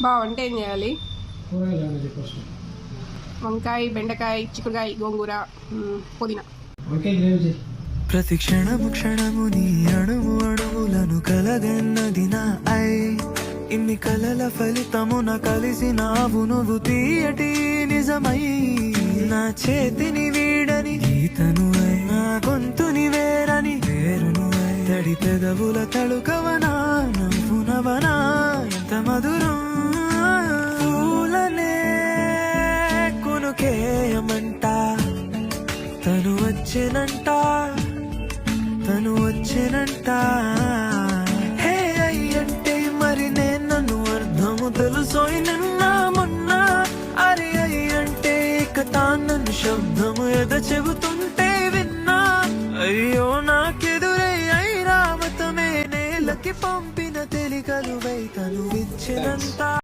వంట ఏం చేయాలి? వంకాయ, బెండకాయ, చిక్కుడుకాయ, గోంగూర, పుదీనా. ప్రతి క్షణము క్షణము నీ అణువు అణువులను కలగన్నది నా ఐ. ఇన్ని కలల ఫలితమున కలిసినావు నువ్వు తీయటి నిజమై. నా చేతిని వీడని గీతను నా గొంతుని వేరని వేరును తడి పెదవుల తడుకవనా నవ్వునవనా ఎంత మధురం. పూలనే కొనుకేయమంట తను వచ్చేనంట తను వచ్చేనంట. హే అయ్యంటే మరి నేను నన్ను అర్థము తెలుసోయి నిన్న మొన్న. అరే అయ్యంటే ఇక తానన్ను శబ్దము ఎద చెబుతుంటే విన్నా. అయ్యో నాకెదురై ఐరావతమే నేలకి పంపిన తెలికలువై తను ఇచ్చినంత.